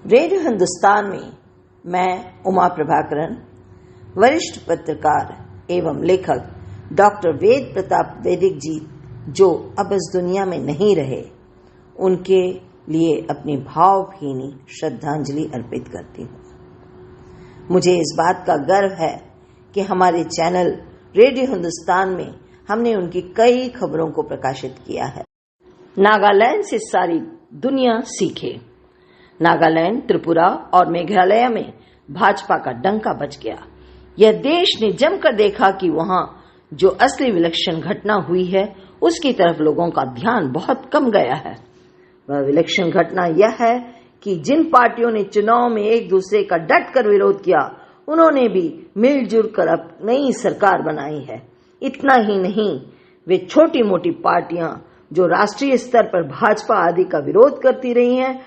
Radio Hindustan में मैं उमा प्रभाकरन, वरिष्ठ पत्रकार एवं लेखक डॉक्टर वेद प्रताप वैदिक जी जो अब इस दुनिया में नहीं रहे, उनके लिए अपनी भावभीनी श्रद्धांजलि अर्पित करती हूँ। मुझे इस बात का गर्व है कि हमारे चैनल रेडियो हिंदुस्तान में हमने उनकी कई खबरों को प्रकाशित किया है। नागालैंड से सारी दुनिया सीखे। नागालैंड, त्रिपुरा और मेघालय में भाजपा का डंका बज गया। यह देश ने जमकर देखा कि वहां जो असली विलक्षण घटना हुई है, उसकी तरफ लोगों का ध्यान बहुत कम गया है। वह विलक्षण घटना यह है कि जिन पार्टियों ने चुनाव में एक दूसरे का डट कर विरोध किया, उन्होंने भी मिलजुल कर अब नई सरकार बनाई है। इतना ही नहीं, वे छोटी मोटी पार्टियां जो राष्ट्रीय स्तर पर भाजपा आदि का विरोध करती रही हैं,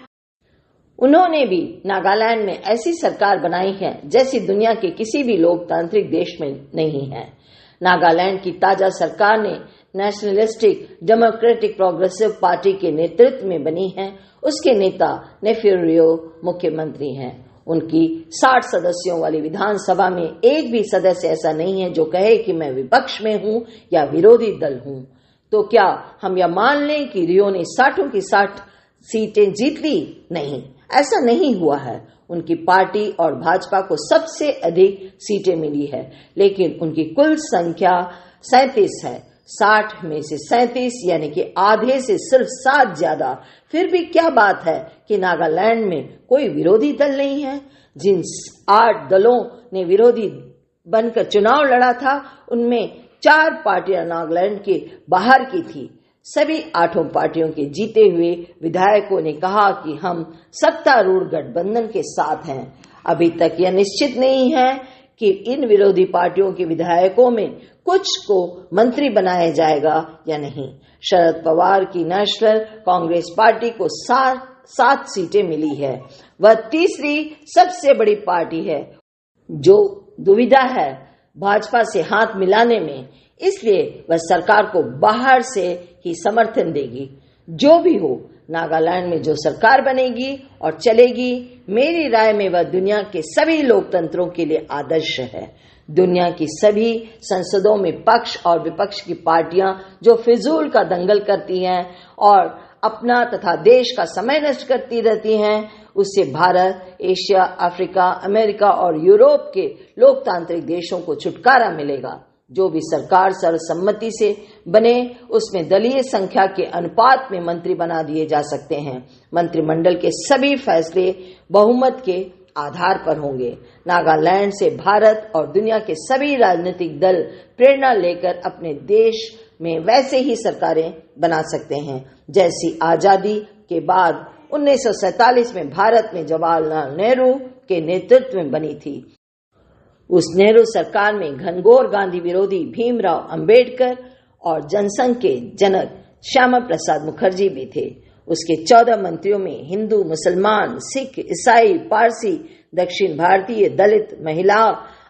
उन्होंने भी नागालैंड में ऐसी सरकार बनाई है जैसी दुनिया के किसी भी लोकतांत्रिक देश में नहीं है। नागालैंड की ताजा सरकार ने नेशनलिस्टिक डेमोक्रेटिक प्रोग्रेसिव पार्टी के नेतृत्व में बनी है। उसके नेता नेफ्यू रियो मुख्यमंत्री हैं। उनकी 60 सदस्यों वाली विधानसभा में एक भी सदस्य ऐसा नहीं है जो कहे कि मैं विपक्ष में हूं या विरोधी दल हूं। तो क्या हम यह मान लें कि रियो ने 60 की 60 सीटें जीत ली? नहीं, ऐसा नहीं हुआ है। उनकी पार्टी और भाजपा को सबसे अधिक सीटें मिली है, लेकिन उनकी कुल संख्या 37 है। 60 में से 37 यानी कि आधे से सिर्फ 7 ज्यादा। फिर भी क्या बात है कि नागालैंड में कोई विरोधी दल नहीं है। जिन 8 दलों ने विरोधी बनकर चुनाव लड़ा था, उनमें 4 पार्टियां नागालैंड के बाहर की थी। सभी 8 पार्टियों के जीते हुए विधायकों ने कहा कि हम सत्तारूढ़ गठबंधन के साथ हैं। अभी तक यह निश्चित नहीं है कि इन विरोधी पार्टियों के विधायकों में कुछ को मंत्री बनाया जाएगा या नहीं। शरद पवार की नेशनल कांग्रेस पार्टी को 7 सीटें मिली है। वह तीसरी सबसे बड़ी पार्टी है जो दुविधा है भाजपा से हाथ मिलाने में, इसलिए वह सरकार को बाहर से ही समर्थन देगी। जो भी हो, नागालैंड में जो सरकार बनेगी और चलेगी, मेरी राय में वह दुनिया के सभी लोकतंत्रों के लिए आदर्श है। दुनिया की सभी संसदों में पक्ष और विपक्ष की पार्टियां जो फिजूल का दंगल करती हैं और अपना तथा देश का समय नष्ट करती रहती हैं, उससे भारत, एशिया, अफ्रीका, अमेरिका और यूरोप के लोकतांत्रिक देशों को छुटकारा मिलेगा। जो भी सरकार सर्वसम्मति से बने, उसमें दलीय संख्या के अनुपात में मंत्री बना दिए जा सकते हैं। मंत्रिमंडल के सभी फैसले बहुमत के आधार पर होंगे। नागालैंड से भारत और दुनिया के सभी राजनीतिक दल प्रेरणा लेकर अपने देश में वैसे ही सरकारें बना सकते हैं जैसी आजादी के बाद 1947 में भारत में जवाहरलाल नेहरू के नेतृत्व में बनी थी। उस नेहरू सरकार में घनघोर गांधी विरोधी भीमराव अंबेडकर और जनसंघ के जनक श्यामा प्रसाद मुखर्जी भी थे। उसके 14 मंत्रियों में हिंदू, मुसलमान, सिख, ईसाई, पारसी, दक्षिण भारतीय, दलित, महिला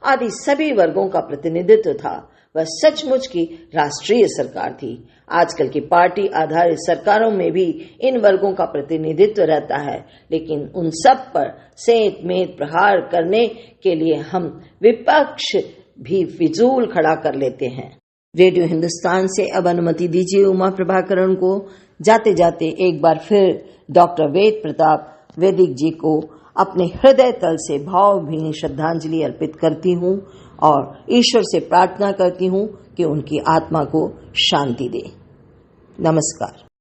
आदि सभी वर्गों का प्रतिनिधित्व था। वह सचमुच की राष्ट्रीय सरकार थी। आजकल की पार्टी आधारित सरकारों में भी इन वर्गों का प्रतिनिधित्व रहता है, लेकिन उन सब पर सेंध मेद प्रहार करने के लिए हम विपक्ष भी फिजूल खड़ा कर लेते हैं। रेडियो हिंदुस्तान से अब अनुमति दीजिए उमा प्रभाकरन को जाते जाते एक बार फिर डॉक्टर वेद प्रताप वैदिक जी को अपने हृदय तल से भावभीनी श्रद्धांजलि अर्पित करती हूँ और ईश्वर से प्रार्थना करती हूँ कि उनकी आत्मा को शांति दे। नमस्कार।